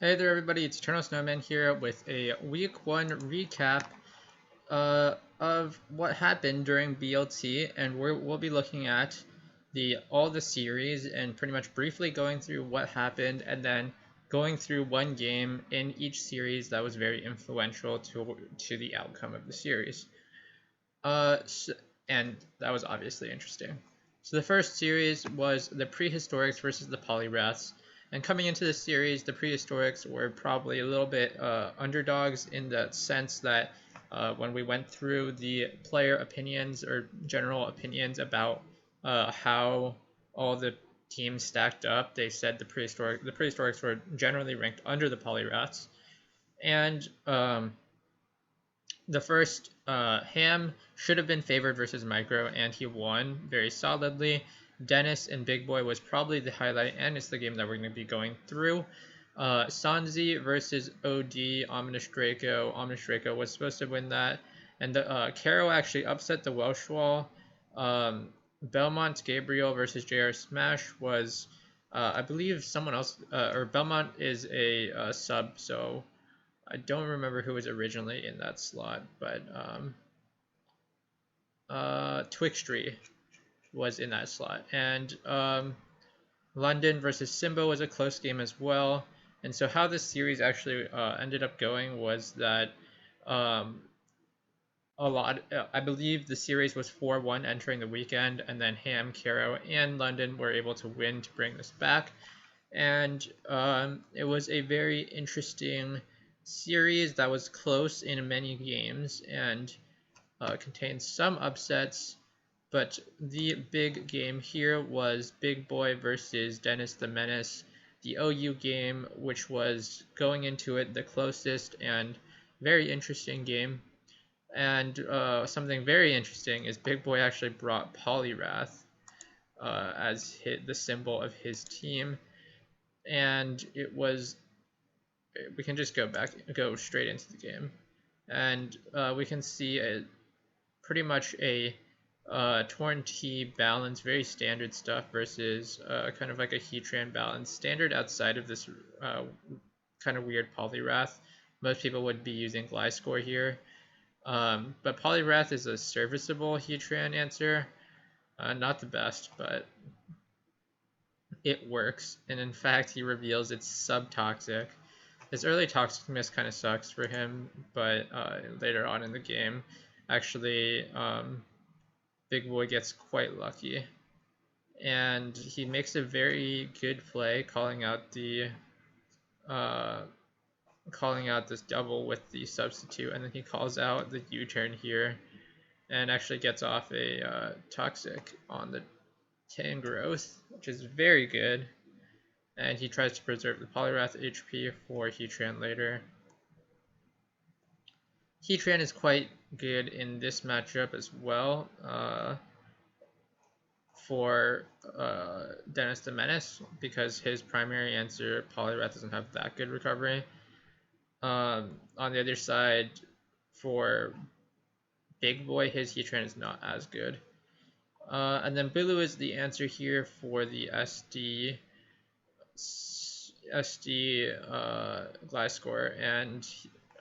Hey there everybody, it's Eternal Snowman here with a week 1 recap of what happened during BLT, and we'll be looking at all the series and pretty much briefly going through what happened and then going through one game in each series that was very influential to the outcome of the series. And that was obviously interesting. So the first series was the Prehistorics versus the Polyraths. And coming into this series, the Prehistorics were probably a little bit underdogs in the sense that when we went through the player opinions or general opinions about how all the teams stacked up, they said the Prehistorics were generally ranked under the Polyraths. And the first Ham should have been favored versus Micro, and he won very solidly. Dennis and Big Boy was probably the highlight, and it's the game that we're going to be going through. Sanzi versus OD, Ominous Draco. Ominous Draco was supposed to win that, and the Caro actually upset the Welsh Wall. Belmont Gabriel versus JR Smash was, I believe, someone else, or Belmont is a sub, so I don't remember who was originally in that slot, but Twixtree was in that slot. And London versus Simbo was a close game as well. And so how this series actually ended up going was that I believe the series was 4-1 entering the weekend, and then Ham, Caro, and London were able to win to bring this back. And it was a very interesting series that was close in many games and contained some upsets, but the big game here was Big Boy versus Dennisthemenace, the OU game, which was going into it the closest and very interesting game. And something very interesting is Big Boy actually brought Polyrath as the symbol of his team, and it was, we can just go straight into the game, and we can see pretty much a Torn T balance, very standard stuff, versus kind of like a Heatran balance, standard outside of this kind of weird Polyrath. Most people would be using Gliscor here, but Polyrath is a serviceable Heatran answer, not the best, but it works, and in fact he reveals it's sub-toxic. His early Toxic Mist kind of sucks for him, but later on in the game, actually, Big Boy gets quite lucky. And he makes a very good play, calling out this double with the substitute, and then he calls out the U-turn here, and actually gets off a Toxic on the Tangrowth, which is very good. And he tries to preserve the Polyrath HP for Heatran later. Heatran is quite good in this matchup as well for Dennisthemenace, because his primary answer, Polyrath, doesn't have that good recovery. On the other side, for Big Boy, his Heatran is not as good. And then Bulu is the answer here for the SD Gliscor, and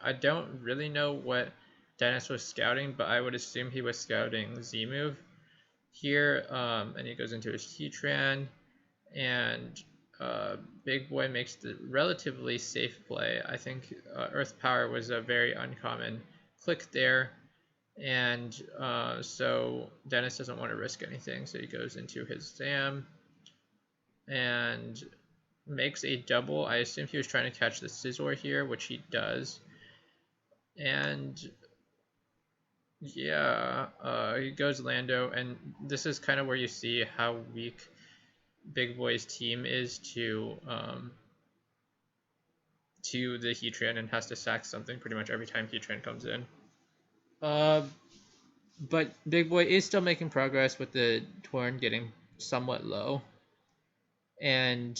I don't really know what Dennis was scouting, but I would assume he was scouting Z-move here, and he goes into his Heatran, and Big Boy makes the relatively safe play. I think Earth Power was a very uncommon click there, and so Dennis doesn't want to risk anything, so he goes into his Zam and makes a double. I assume he was trying to catch the Scizor here, which he does. And yeah, he goes Lando, and this is kind of where you see how weak Big Boy's team is to the Heatran, and has to sack something pretty much every time Heatran comes in. But Big Boy is still making progress with the Torn getting somewhat low. And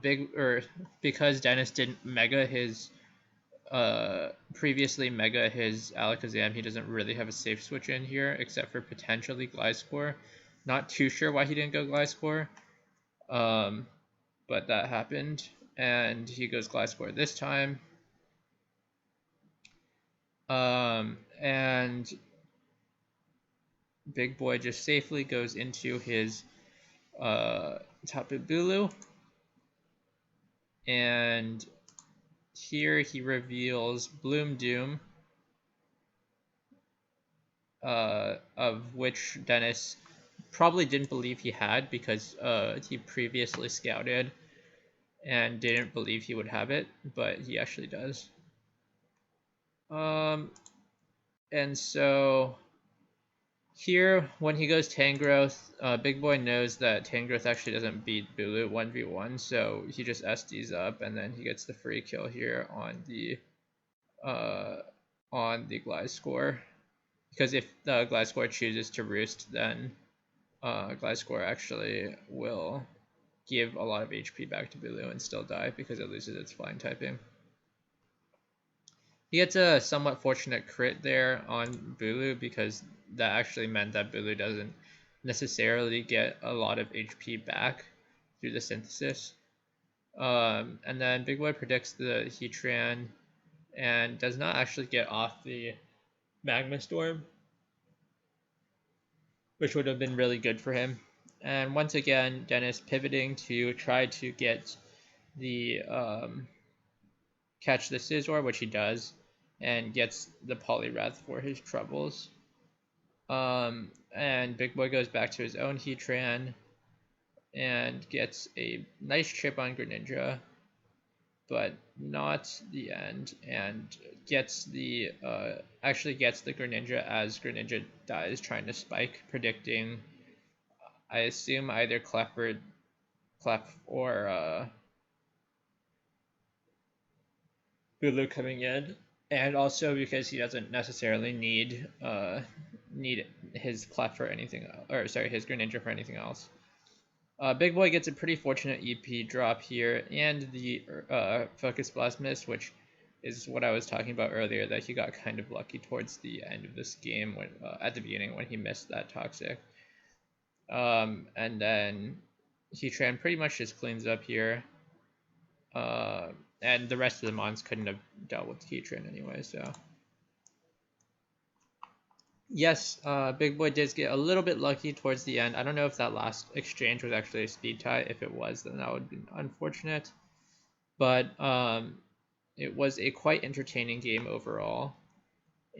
because Dennis didn't mega his previously mega his Alakazam, he doesn't really have a safe switch in here, except for potentially Gliscor. Not too sure why he didn't go Gliscor, but that happened. and he goes Gliscor this time. And Big Boy just safely goes into his Tapu Bulu, and here he reveals Bloom Doom, of which Dennis probably didn't believe he had because he previously scouted and didn't believe he would have it, but he actually does. And so here, when he goes Tangrowth, Big Boy knows that Tangrowth actually doesn't beat Bulu 1v1, so he just SDs up, and then he gets the free kill here on the Gliscor. Because if the Gliscor chooses to roost, then Gliscor actually will give a lot of HP back to Bulu and still die because it loses its flying typing. He gets a somewhat fortunate crit there on Bulu because that actually meant that Bulu doesn't necessarily get a lot of HP back through the synthesis. And then Big Boy predicts the Heatran and does not actually get off the Magma Storm, which would have been really good for him. And once again, Dennis pivoting to try to get the catch the Scizor, which he does, and gets the Poliwrath for his troubles. And Big Boy goes back to his own Heatran and gets a nice chip on Greninja, but not the end, and gets the actually gets the Greninja as Greninja dies trying to spike, predicting I assume either Clef or Bulu coming in, and also because he doesn't necessarily need his Clef for anything, or sorry, his Greninja for anything else. Big Boy gets a pretty fortunate EP drop here, and the Focus Blast miss, which is what I was talking about earlier, that he got kind of lucky towards the end of this game, when at the beginning when he missed that Toxic. And then Heatran pretty much just cleans up here. And the rest of the Mons couldn't have dealt with Heatran anyway, so. Yes, Big Boy did get a little bit lucky towards the end. I don't know if that last exchange was actually a speed tie. If it was, then that would be unfortunate. But it was a quite entertaining game overall.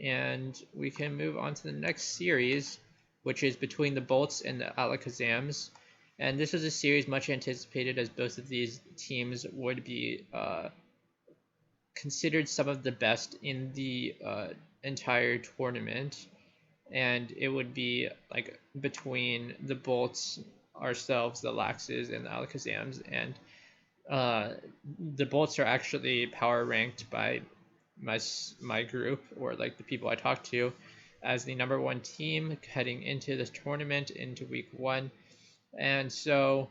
And we can move on to the next series, which is between the Bolts and the Alakazams. And this was a series much anticipated, as both of these teams would be considered some of the best in the entire tournament. And it would be like between the Bolts, ourselves, the Laxes, and the Alakazams. And the Bolts are actually power ranked by my group, or like the people I talked to, as the #1 team heading into this tournament, into week 1. And so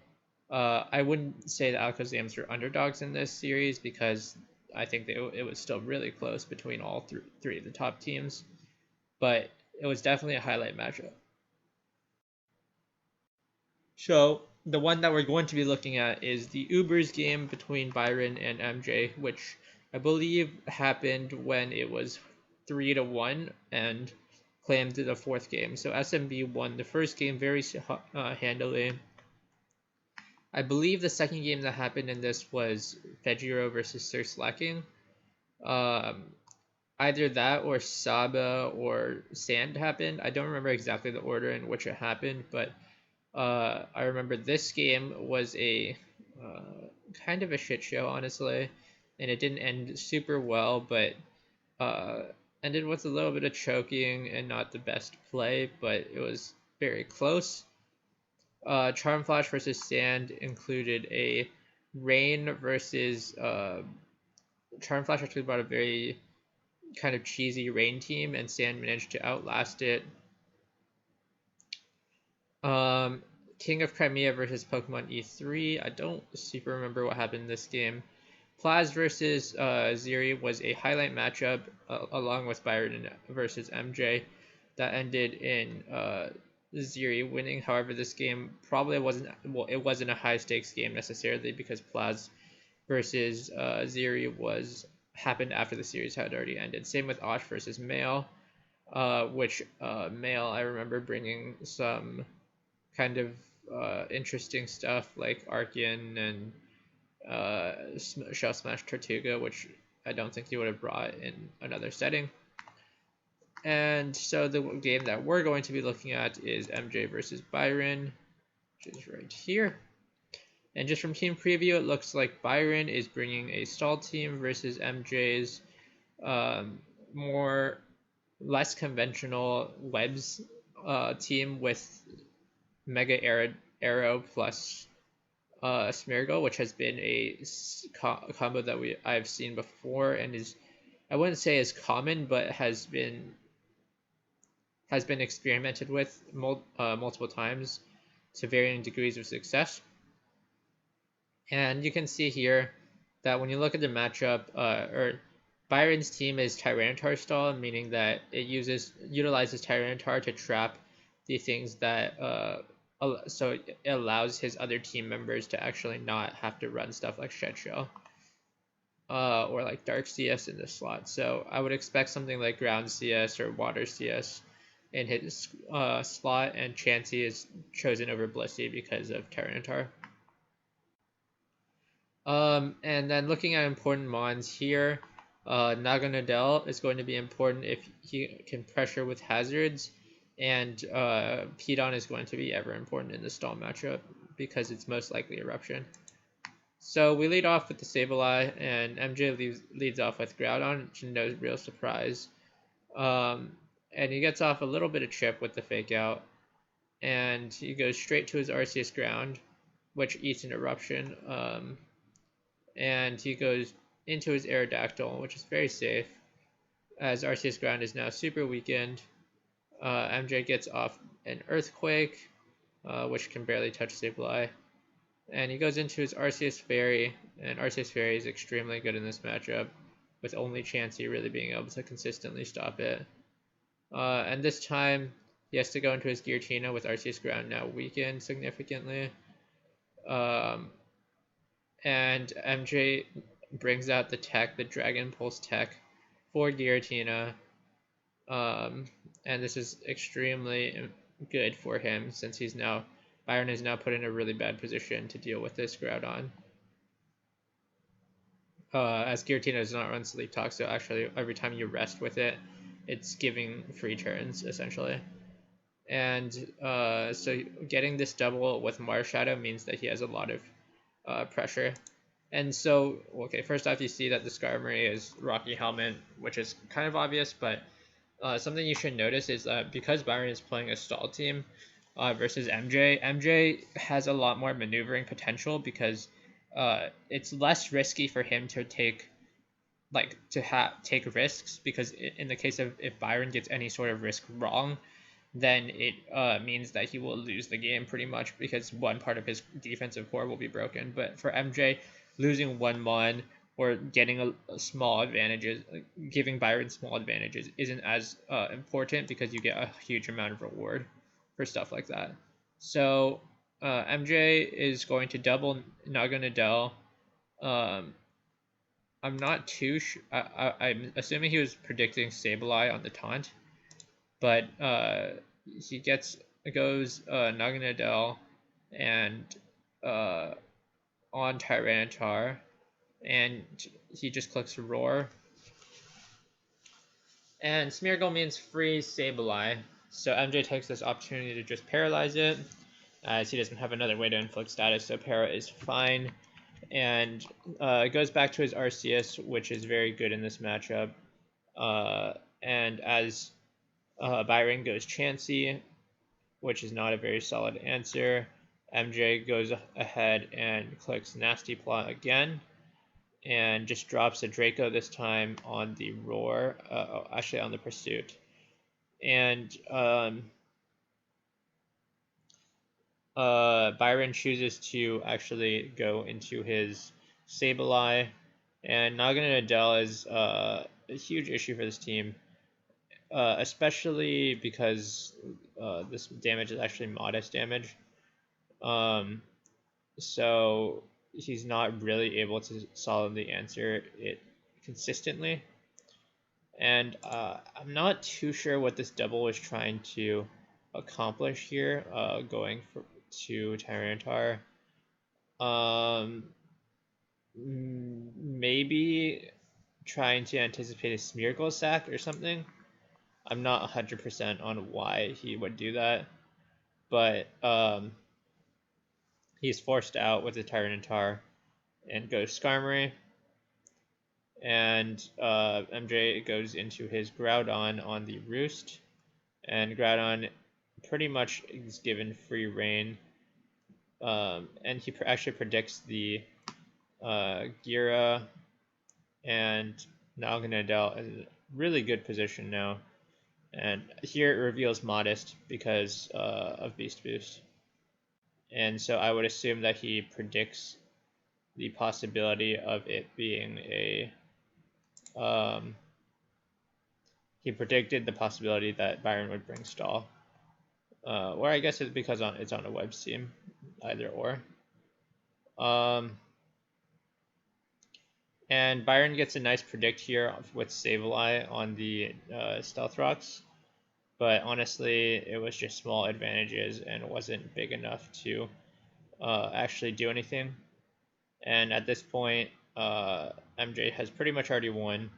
I wouldn't say the Alakazams are underdogs in this series, because I think it was still really close between all three of the top teams. But it was definitely a highlight matchup. So the one that we're going to be looking at is the Ubers game between Byron and MJ, which I believe happened when it was 3-1 and claimed the 4th game. So SMB won the first game very handily. I believe the second game that happened in this was Fejiro versus Sir Slacking. Either that or Saba or Sand happened. I don't remember exactly the order in which it happened, but I remember this game was a kind of a shit show, honestly, and it didn't end super well, but ended with a little bit of choking and not the best play, but it was very close. Charm Flash versus Sand included a Rain versus Charm Flash actually brought a very kind of cheesy Rain team, and Sand managed to outlast it. King of Crimea versus Pokemon E3. I don't super remember what happened in this game. Plaz versus Ziri was a highlight matchup, along with Byron versus MJ, that ended in Ziri winning. However, this game probably wasn't, well, it wasn't a high stakes game necessarily, because Plaz versus Ziri happened after the series had already ended. Same with Osh versus Mail, which Mail I remember bringing some kind of interesting stuff like Archean and Shell Smash Tortuga, which I don't think he would have brought in another setting. And so the game that we're going to be looking at is MJ versus Byron, which is right here. And just from team preview, it looks like Byron is bringing a stall team versus MJ's less conventional webs team with Mega Arrow plus Smeargle, which has been a combo that I've seen before and is, I wouldn't say is common, but has been experimented with multiple times to varying degrees of success. And you can see here that when you look at the matchup, Byron's team is Tyranitar stall, meaning that it utilizes Tyranitar to trap the things that so it allows his other team members to actually not have to run stuff like Shed Shell or like Dark CS in the slot. So I would expect something like Ground CS or Water CS in his slot, and Chansey is chosen over Blissey because of Tyranitar. And then looking at important mons here, Naganadel is going to be important if he can pressure with hazards, and Pedon is going to be ever important in the stall matchup because it's most likely Eruption. So we lead off with the Sableye, and MJ leads off with Groudon, which is no real surprise. And he gets off a little bit of chip with the Fake Out, and he goes straight to his Arceus Ground, which eats an Eruption. And he goes into his Aerodactyl, which is very safe, as Arceus Ground is now super weakened. MJ gets off an Earthquake, which can barely touch Sableye. And he goes into his Arceus Fairy, and Arceus Fairy is extremely good in this matchup, with only Chansey really being able to consistently stop it. And this time, he has to go into his Giratina with Arceus Ground now weakened significantly. And MJ brings out the tech, the Dragon Pulse tech, for Giratina. And this is extremely good for him since Byron is now put in a really bad position to deal with this Groudon. As Giratina does not run Sleep Talk, so actually every time you rest with it, it's giving free turns, essentially. And so getting this double with Marshadow means that he has a lot of pressure. And so, okay, first off, you see that the Skarmory is Rocky Helmet, which is kind of obvious, but something you should notice is that because Byron is playing a stall team versus MJ has a lot more maneuvering potential because it's less risky for him to take risks, because in the case of if Byron gets any sort of risk wrong, then it means that he will lose the game pretty much because one part of his defensive core will be broken. But for MJ, losing one mon or getting a small advantages, giving Byron small advantages isn't as important because you get a huge amount of reward for stuff like that. So MJ is going to double Naganadel. I'm not too sure. I'm assuming he was predicting Sableye on the taunt, but he goes Naganadel and on Tyranitar, and he just clicks Roar. And Smeargle means freeze Sableye, so MJ takes this opportunity to just paralyze it, as he doesn't have another way to inflict status, so Para is fine. And goes back to his Arceus, which is very good in this matchup. And as Byron goes Chansey, which is not a very solid answer, MJ goes ahead and clicks Nasty Plot again, and just drops a Draco this time on the Roar, actually on the Pursuit. And Byron chooses to actually go into his Sableye, and Naganadel is a huge issue for this team, especially because this damage is actually modest damage. So he's not really able to solidly answer it consistently. And I'm not too sure what this double was trying to accomplish here, going to Tyranitar. Maybe trying to anticipate a Smeargle sack or something. I'm not 100% on why he would do that, but he's forced out with the Tyranitar and goes Skarmory. And MJ goes into his Groudon on the Roost, and Groudon pretty much is given free reign, and he actually predicts the Gira and Naganadel in a really good position now, and here it reveals Modest because of Beast Boost, and so I would assume that he predicts the possibility of it being a he predicted the possibility that Byron would bring Stall. Or I guess it's because it's on a web team, either or. And Byron gets a nice predict here with Sableye on the Stealth Rocks. But honestly, it was just small advantages and it wasn't big enough to actually do anything. And at this point, MJ has pretty much already won,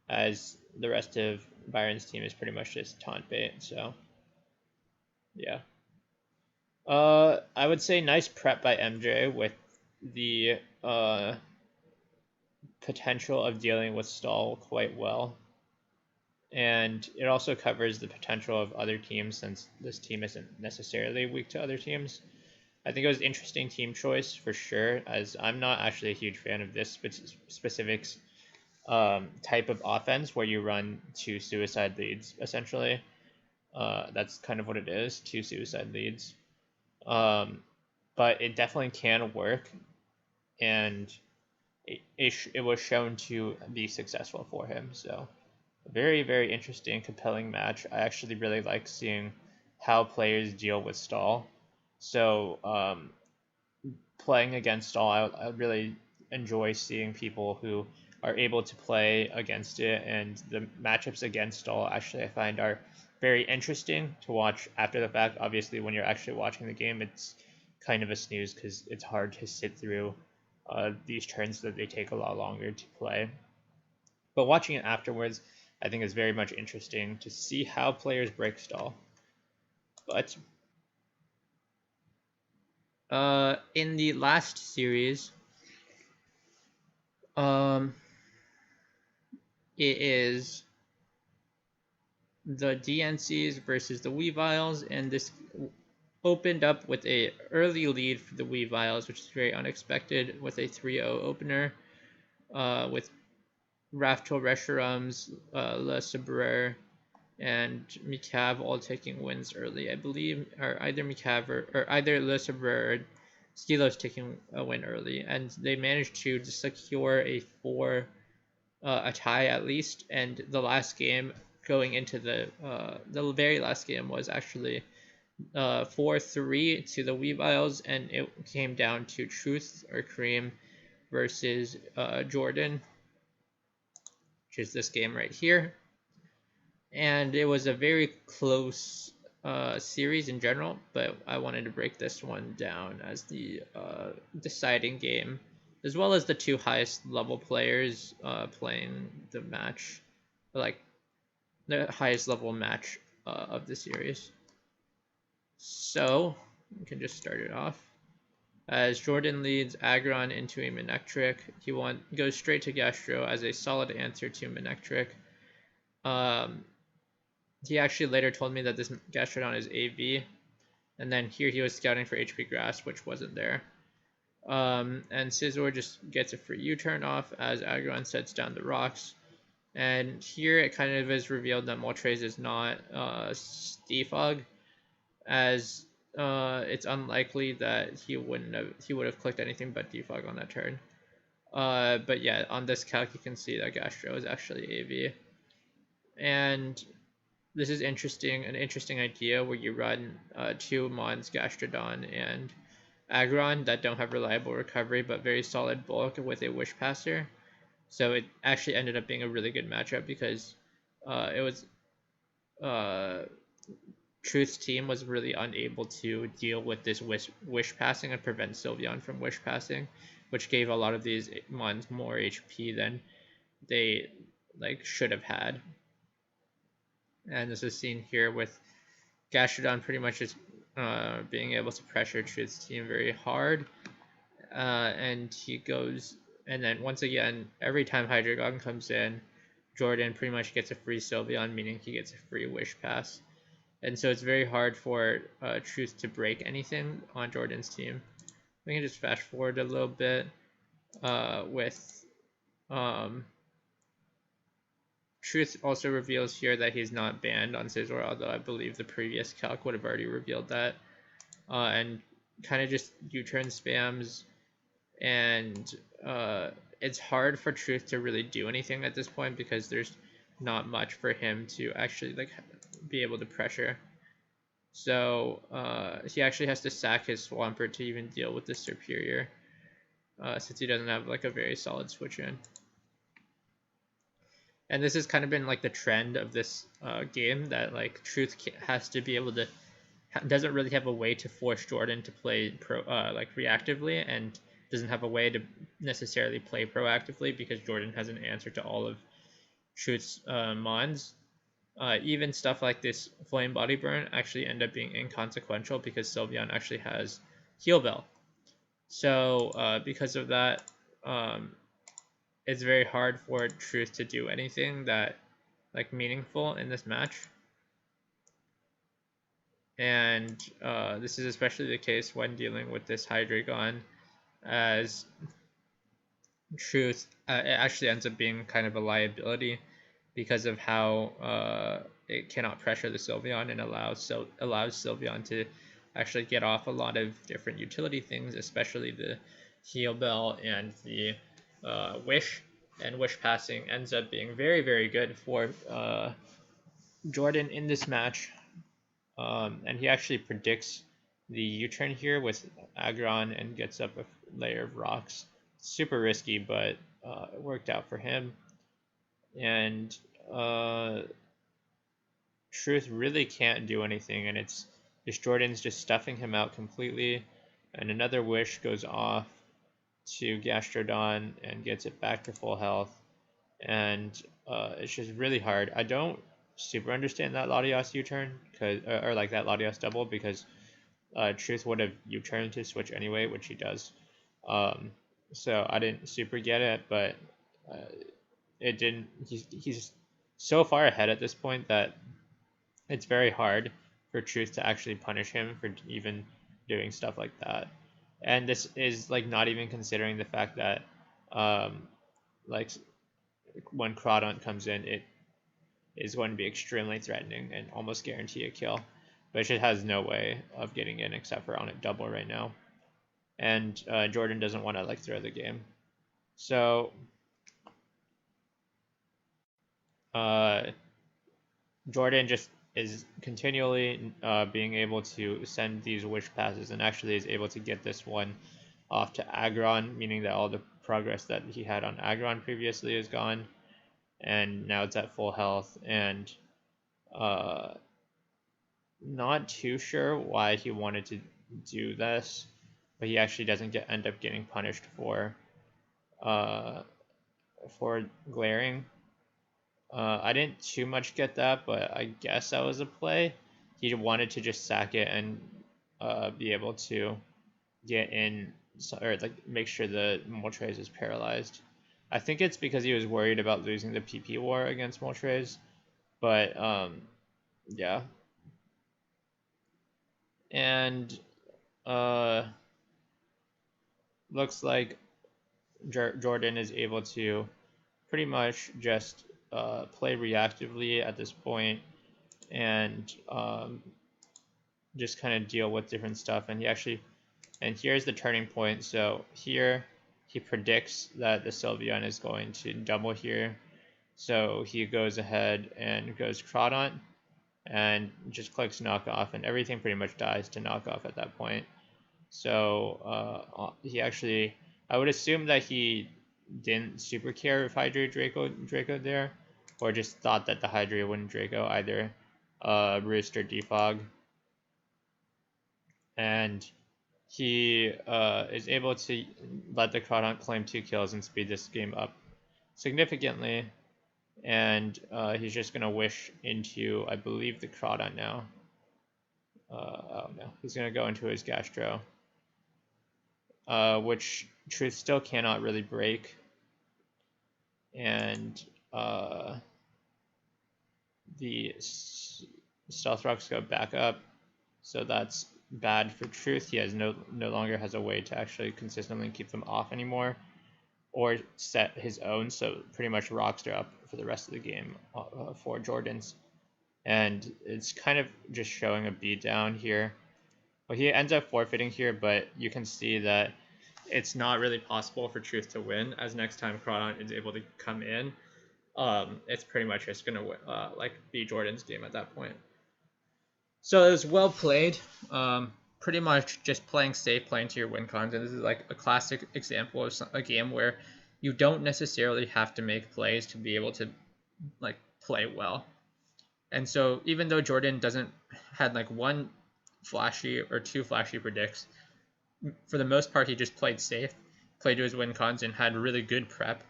as the rest of Byron's team is pretty much just taunt bait. So, yeah. I would say nice prep by MJ with the potential of dealing with Stall quite well. And it also covers the potential of other teams, since this team isn't necessarily weak to other teams. I think it was interesting team choice for sure, as I'm not actually a huge fan of this specific type of offense where you run 2 suicide leads, essentially. That's kind of what it is, 2 suicide leads. But it definitely can work, and it was shown to be successful for him. So, very, very interesting, compelling match. I actually really like seeing how players deal with Stall. So, playing against Stall, I really enjoy seeing people who are able to play against it, and the matchups against Stall actually I find are very interesting to watch after the fact. Obviously, when you're actually watching the game, it's kind of a snooze because it's hard to sit through these turns that they take a lot longer to play. But watching it afterwards, I think is very much interesting to see how players break Stall. But in the last series, it is the DNCs versus the Weaviles, and this opened up with a early lead for the Weaviles, which is very unexpected, with a 3-0 opener, with Raftel, Reshiram's, Le Sabreur, and Mikav all taking wins early, I believe, or either Mikav or either Le Sabreur or Skilos taking a win early, and they managed to secure a tie at least. And the last game going into the very last game was actually 4-3 to the Weaviles, and it came down to Truth or Cream versus Jordan, which is this game right here. And it was a very close series in general, but I wanted to break this one down as the deciding game, as well as the 2 highest level players playing the match, like the highest level match of the series. So we can just start it off. As Jordan leads Aggron into a Manectric, he goes straight to Gastro as a solid answer to Manectric. He actually later told me that this Gastrodon is AV, and then here he was scouting for HP Grass, which wasn't there. And Scizor just gets a free U-turn off as Aggron sets down the rocks. And here it kind of is revealed that Moltres is not Defog, as it's unlikely that he would have clicked anything but Defog on that turn. But yeah, on this calc you can see that Gastro is actually AV. And this is an interesting idea where you run 2 Mons Gastrodon and Aggron that don't have reliable recovery but very solid bulk with a Wish Passer. So it actually ended up being a really good matchup because it was Truth's team was really unable to deal with this wish passing and prevent Sylveon from wish passing, which gave a lot of these mons more HP than they should have had. And this is seen here with Gastrodon pretty much just being able to pressure Truth's team very hard. And he goes, and then once again, every time Hydreigon comes in, Jordan pretty much gets a free Sylveon, meaning he gets a free Wish Pass. And so it's very hard for Truth to break anything on Jordan's team. We can just fast forward a little bit with Truth also reveals here that he's not banned on Scizor, although I believe the previous calc would have already revealed that. And kind of just U-turn spams, and it's hard for Truth to really do anything at this point because there's not much for him to actually be able to pressure. So he actually has to sack his Swampert to even deal with the Superior, since he doesn't have a very solid switch in. And this has kind of been the trend of this game, that Truth has to be able to doesn't really have a way to force Jordan to play reactively, and doesn't have a way to necessarily play proactively because Jordan has an answer to all of Truth's mons. Even stuff like this Flame Body Burn actually end up being inconsequential because Sylveon actually has Heal Bell. So because of that, it's very hard for Truth to do anything that meaningful in this match. And this is especially the case when dealing with this Hydreigon, as Truth it actually ends up being kind of a liability because of how it cannot pressure the Sylveon and allows Sylveon to actually get off a lot of different utility things, especially the Heal Bell and the Wish. And Wish passing ends up being very, very good for Jordan in this match. And he actually predicts the U-turn here with Aggron and gets up a layer of rocks. Super risky, but it worked out for him. And Truth really can't do anything, and it's just Jordan's just stuffing him out completely. And another Wish goes off to Gastrodon and gets it back to full health. And it's just really hard. I don't super understand that Latios U-turn, or that Latios double, because Truth would have U-turned to switch anyway, which he does. So I didn't super get it, but it didn't. He's so far ahead at this point that it's very hard for Truth to actually punish him for even doing stuff like that. And this is not even considering the fact that when Crawdaunt comes in, it is going to be extremely threatening and almost guarantee a kill. But it just has no way of getting in except for on it double right now. And Jordan doesn't want to throw the game. So Jordan just is continually being able to send these Wish passes, and actually is able to get this one off to Aggron, meaning that all the progress that he had on Aggron previously is gone, and now it's at full health. And not too sure why he wanted to do this, but he actually doesn't end up getting punished for glaring. I didn't too much get that, but I guess that was a play. He wanted to just sack it and be able to get in, or make sure the Moltres is paralyzed. I think it's because he was worried about losing the PP war against Moltres, but yeah. And looks like Jordan is able to pretty much just play reactively at this point, and just kind of deal with different stuff. And here's the turning point. So here he predicts that the Sylveon is going to double here, so he goes ahead and goes Crawdaunt and just clicks knockoff, and everything pretty much dies to knockoff at that point. So he actually, I would assume that he didn't super care if Hydra Draco there, or just thought that the Hydra wouldn't Draco either. Rooster Defog, and he is able to let the Crawdaunt claim 2 kills and speed this game up significantly. And he's just gonna wish into, I believe, the Crawdaunt now. Oh no, he's gonna go into his Gastro, which Truth still cannot really break. And the Stealth Rocks go back up, so that's bad for Truth. He has no longer has a way to actually consistently keep them off anymore, or set his own. So pretty much Rocks are up for the rest of the game for Jordan's, and it's kind of just showing a beatdown here. Well, he ends up forfeiting here, but you can see that it's not really possible for Truth to win, as next time Crawdaunt is able to come in, it's pretty much just gonna be Jordan's game at that point. So it was well played. Pretty much just playing safe, playing to your win cons, and this is like a classic example of a game where you don't necessarily have to make plays to be able to like play well. And so even though Jordan had like one flashy or two flashy predicts, for the most part he just played safe, played to his win cons, and had really good prep,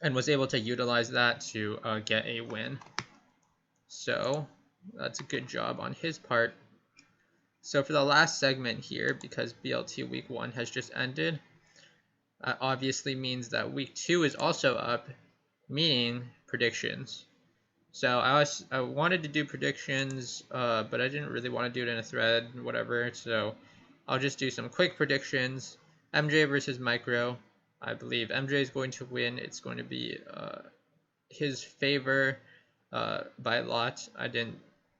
and was able to utilize that to get a win. So that's a good job on his part. So for the last segment here, because BLT week 1 has just ended, obviously means that week 2 is also up, meaning predictions. So I wanted to do predictions, but I didn't really want to do it in a thread, whatever. So I'll just do some quick predictions. MJ versus Micro. I believe MJ is going to win. It's going to be his favor by a lot.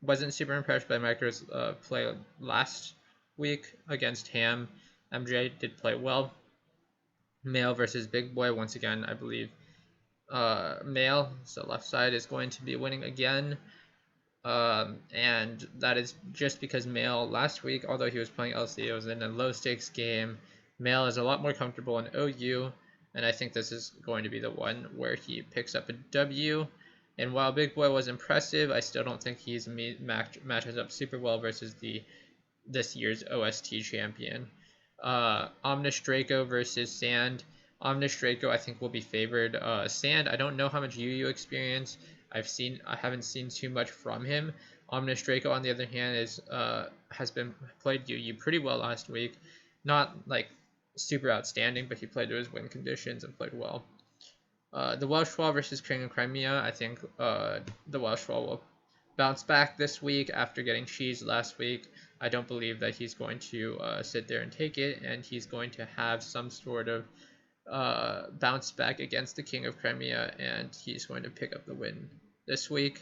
Wasn't super impressed by Micro's play last week against Ham. MJ did play well. Male versus Big Boy. Once again, I believe Male, so left side, is going to be winning again. And that is just because Male last week, although he was playing LC, it was in a low stakes game. Male is a lot more comfortable in OU, and I think this is going to be the one where he picks up a W. And while Big Boy was impressive, I still don't think he's matches up super well versus this year's OST champion. Omnis Draco versus Sand. Omnis Draco, I think, will be favored. Sand, I don't know how much UU experience I haven't seen too much from him. Omnis Draco, on the other hand, has been played UU pretty well last week. Not like super outstanding, but he played to his win conditions and played well. The Welshwall versus King of Crimea. I think the Welshwall will bounce back this week after getting cheesed last week. I don't believe that he's going to sit there and take it, and he's going to have some sort of bounce back against the King of Crimea, and he's going to pick up the win this week.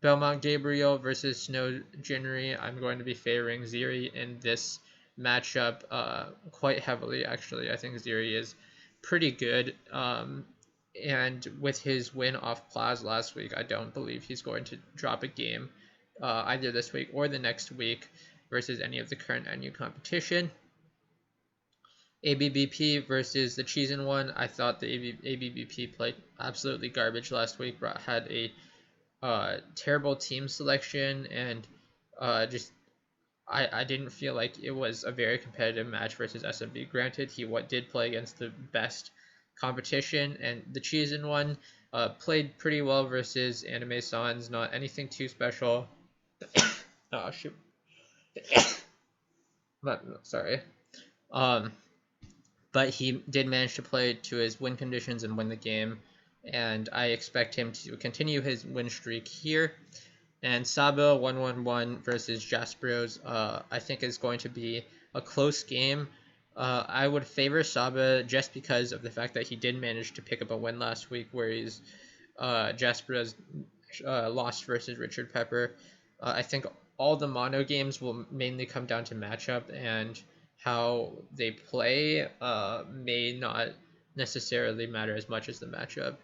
Belmont Gabriel versus Snow Jinri. I'm going to be favoring Ziri in this matchup quite heavily, actually. I think Ziri is pretty good. And with his win off Plaz last week, I don't believe he's going to drop a game either this week or the next week versus any of the current NU competition. ABBP versus the Cheesin' one. I thought the ABBP played absolutely garbage last week. Had a terrible team selection, and I didn't feel like it was a very competitive match versus SMB. Granted, he did play against the best competition, and the Cheesin' one played pretty well versus Anime Sans. Not anything too special. Oh shoot. Sorry. But he did manage to play to his win conditions and win the game, and I expect him to continue his win streak here. And Sabo 1-1-1 versus Jasperos, I think is going to be a close game. I would favor Saba just because of the fact that he did manage to pick up a win last week, whereas Jasperos lost versus Richard Pepper. I think all the mono games will mainly come down to matchup, and how they play may not necessarily matter as much as the matchup.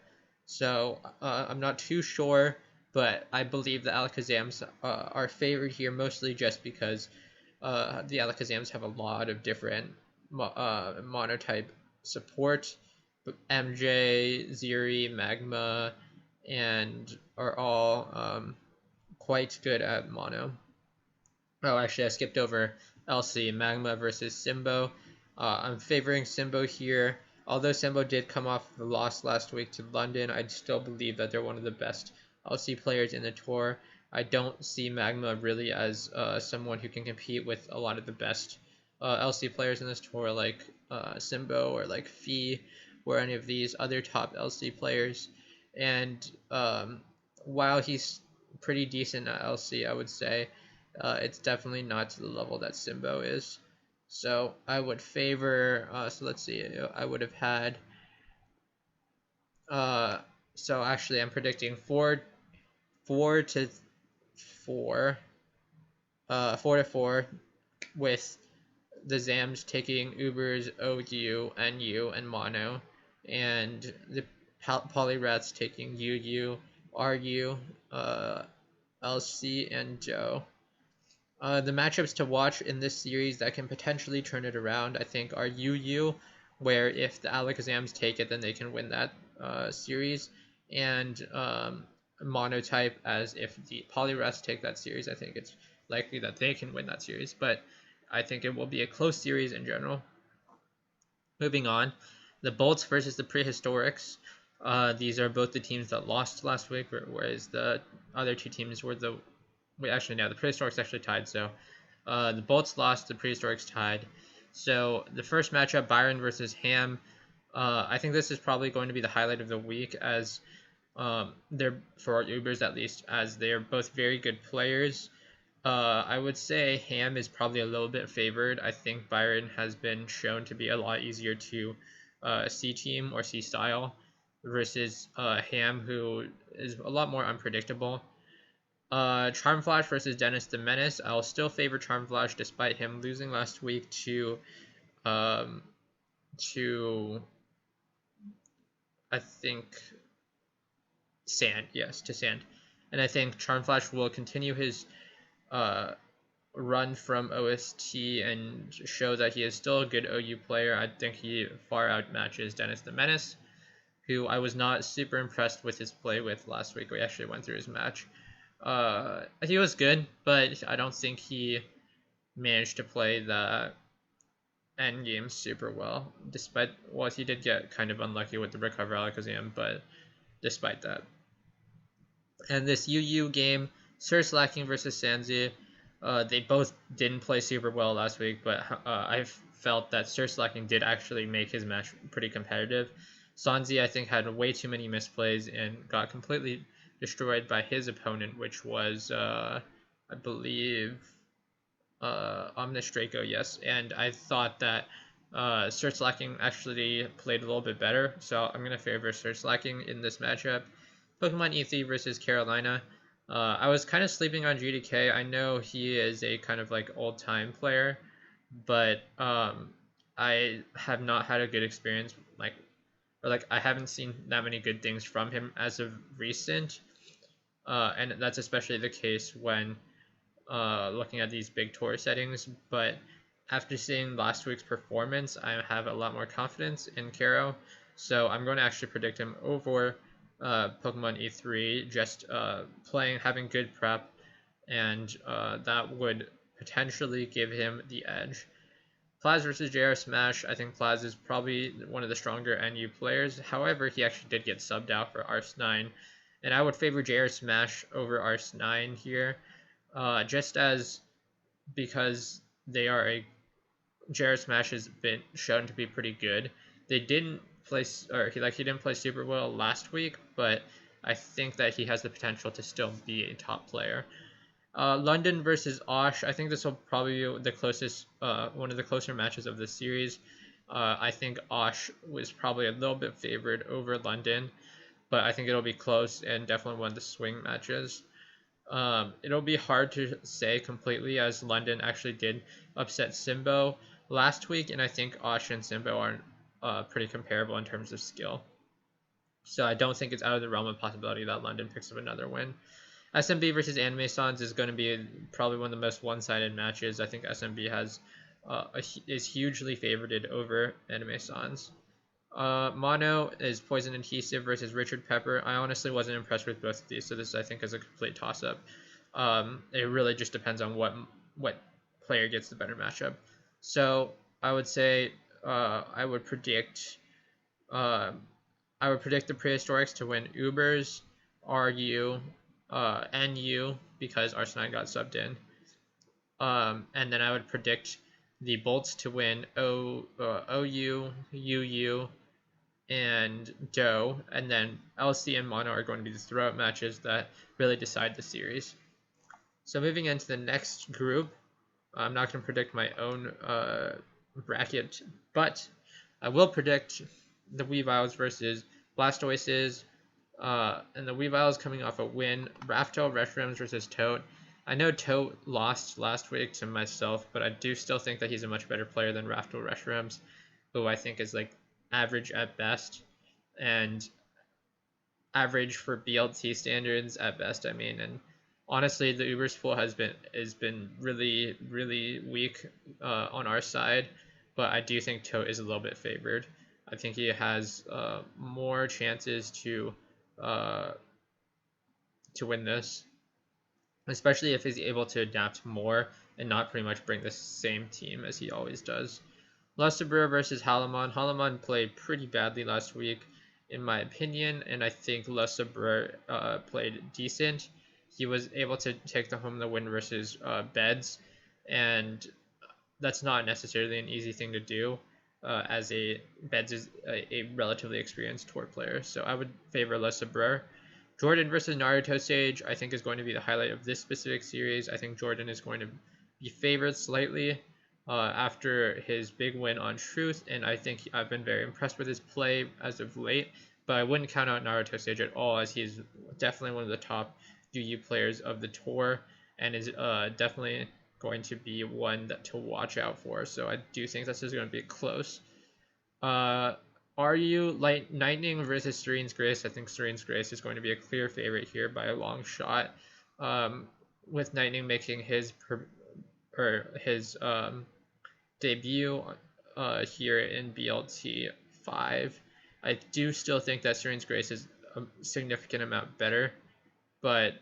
So I'm not too sure, but I believe the Alakazams are favored here, mostly just because The Alakazams have a lot of different monotype support. MJ, Zeri, Magma, and are all quite good at mono. Oh, actually, I skipped over LC, Magma versus Simbo. I'm favoring Simbo here. Although Simbo did come off the loss last week to London, I still believe that they're one of the best LC players in the tour. I don't see Magma really as someone who can compete with a lot of the best LC players in this tour, like Simbo or like Fee, or any of these other top LC players. And while he's pretty decent at LC, I would say, it's definitely not to the level that Simbo is. So I would favor, so let's see, I would have had, so actually I'm predicting 4 to 4, 4 to 4, with the Zams taking Ubers, OU, NU, and Mono, and the Polyrats taking UU, RU, LC, and Joe. The matchups to watch in this series that can potentially turn it around, I think, are UU, where if the Alakazams take it, then they can win that series, and Monotype, as if the Poliwraths take that series, I think it's likely that they can win that series, but I think it will be a close series in general. Moving on, the Bolts versus the Prehistorics. These are both the teams that lost last week, whereas the other two teams were the Prehistorics actually tied, so the Bolts lost, the Prehistorics tied. So the first matchup, Byron versus Ham. I think this is probably going to be the highlight of the week, as they're, for our Ubers at least, as they're both very good players. I would say Ham is probably a little bit favored. I think Byron has been shown to be a lot easier to C team or C style versus Ham, who is a lot more unpredictable. Charm Flash versus Dennisthemenace. I'll still favor Charm Flash despite him losing last week to I think Sand. Yes, to Sand. And I think Charm Flash will continue his run from OST and show that he is still a good OU player. I think he far outmatches Dennisthemenace, who I was not super impressed with his play with last week. We actually went through his match. He was good, but I don't think he managed to play the end game super well. Despite, well, he did get kind of unlucky with the Recover Alakazam, but despite that. And this UU game, Surslacking versus Sanzi, they both didn't play super well last week, but I felt that Surslacking did actually make his match pretty competitive. Sanzi, I think, had way too many misplays and got completely destroyed by his opponent, which was, I believe, Omnis Draco, yes. And I thought that Surslacking actually played a little bit better, so I'm going to favor Surslacking in this matchup. Pokemon Eevee versus Carolina. I was kind of sleeping on GDK. I know he is a kind of like old-time player, but I have not had a good experience, I haven't seen that many good things from him as of recent. And that's especially the case when looking at these big tour settings. But after seeing last week's performance, I have a lot more confidence in Karo. So I'm going to actually predict him over Pokemon E3, just having good prep, and that would potentially give him the edge. Plaz versus JR Smash. I think Plaz is probably one of the stronger NU players. However, he actually did get subbed out for Arse9, and I would favor JR Smash over Arse9 here, just as because they are JR Smash has been shown to be pretty good. They didn't play, he didn't play super well last week, but I think that he has the potential to still be a top player. London versus Osh. I think this will probably be the closest, one of the closer matches of the series. I think Osh was probably a little bit favored over London, but I think it'll be close and definitely one of the swing matches. It'll be hard to say completely, as London actually did upset Simbo last week, and I think Osh and Simbo are pretty comparable in terms of skill. So I don't think it's out of the realm of possibility that London picks up another win. SMB versus Anime Sans is going to be probably one of the most one-sided matches. I think SMB is hugely favored over Anime Sans. Mono is Poison Adhesive versus Richard Pepper. I honestly wasn't impressed with both of these, so this I think is a complete toss-up. It really just depends on what player gets the better matchup. So I would say I would predict the Prehistorics to win Ubers, RU, NU because Arsenal got subbed in. And then I would predict the Bolts to win OU, UU, and Doe, and then LC and Mono are going to be the throw-up matches that really decide the series. So moving into the next group, I'm not going to predict my own bracket, but I will predict the Weaviles versus Blastoises, and the Weaviles coming off a win. Raftel Reshrooms versus Tote. I know Tote lost last week to myself, but I do still think that he's a much better player than Raftel Reshrooms, who I think is like average at best, and average for BLT standards at best. I mean, and honestly, the Uber's pool has been really weak on our side, but I do think Tote is a little bit favored. I think he has more chances to win this, especially if he's able to adapt more and not pretty much bring the same team as he always does. Lustabur versus Halamon. Halamon played pretty badly last week, in my opinion, and I think Lustabur played decent. He was able to take the win versus Beds, and that's not necessarily an easy thing to do, as Beds is a relatively experienced tour player. So I would favor Lustabur. Jordan versus Naruto Sage, I think, is going to be the highlight of this specific series. I think Jordan is going to be favored slightly after his big win on Truth, and I think I've been very impressed with his play as of late, but I wouldn't count out Naruto Sage at all, as he's definitely one of the top UU players of the tour, and is definitely going to be one to watch out for, so I do think this is going to be close. Lightning versus Serene's Grace? I think Serene's Grace is going to be a clear favorite here by a long shot, with Lightning making his debut here in BLT 5. I do still think that Serene's Grace is a significant amount better, but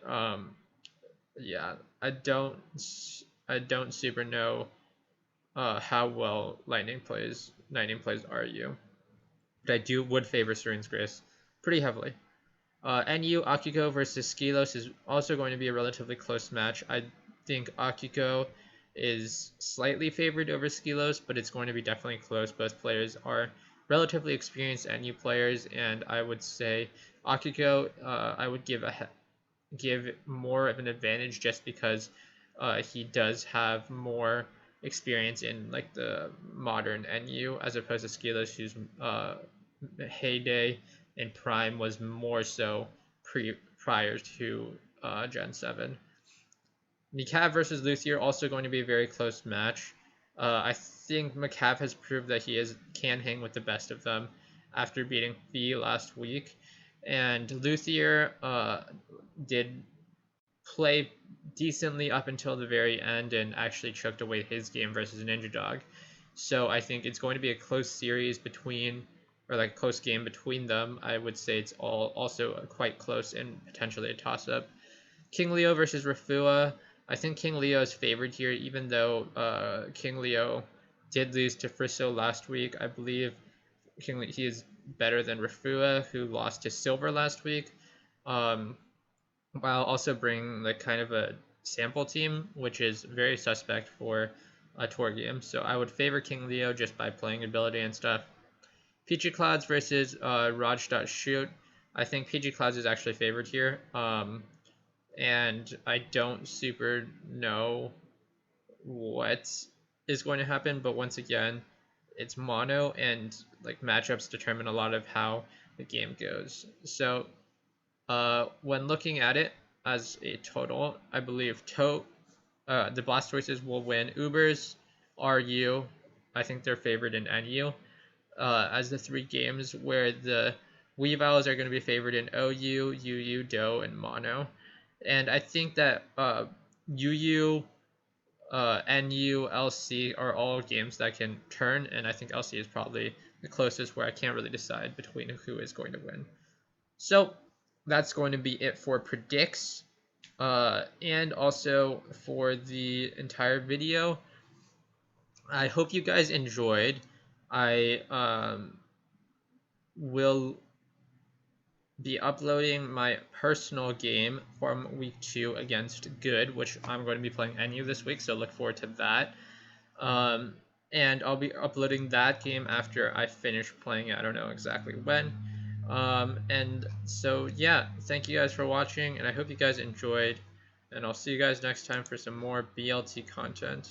yeah, I don't super know how well Lightning plays RU, but I would favor Serene's Grace pretty heavily. NU Akiko versus Skilos is also going to be a relatively close match. I think Akiko is slightly favored over Skilos, but it's going to be definitely close. Both players are relatively experienced NU players, and I would say Akiko I would give more of an advantage just because he does have more experience in like the modern NU as opposed to Skilos, whose heyday and prime was more so prior to Gen 7. Macav versus Luthier, also going to be a very close match. I think Macav has proved that he can hang with the best of them after beating Fee last week. And Luthier did play decently up until the very end and actually choked away his game versus Ninja Dog. So I think it's going to be a close series close game between them. I would say it's also quite close and potentially a toss-up. King Leo versus Rafua. I think King Leo is favored here, even though King Leo did lose to Frisso last week. I believe he is better than Rafua, who lost to Silver last week, while also bringing like kind of a sample team, which is very suspect for a tour game. So I would favor King Leo just by playing ability and stuff. Peachy Clouds versus Raj.Shoot. I think Peachy Clouds is actually favored here. And I don't super know what is going to happen, but once again, it's mono, and like matchups determine a lot of how the game goes. So when looking at it as a total, I believe the Blastoises will win Ubers, RU. I think they're favored in NU as the three games, where the Weaviles are going to be favored in OU, UU, Doe, and Mono. And I think that UU, NU, LC are all games that can turn, and I think LC is probably the closest where I can't really decide between who is going to win. So that's going to be it for predicts, and also for the entire video. I hope you guys enjoyed. I will be uploading my personal game from week 2 against Good, which I'm going to be playing NU this week, so look forward to that. And I'll be uploading that game after I finish playing it. I don't know exactly when. And so, yeah, thank you guys for watching, and I hope you guys enjoyed. And I'll see you guys next time for some more BLT content.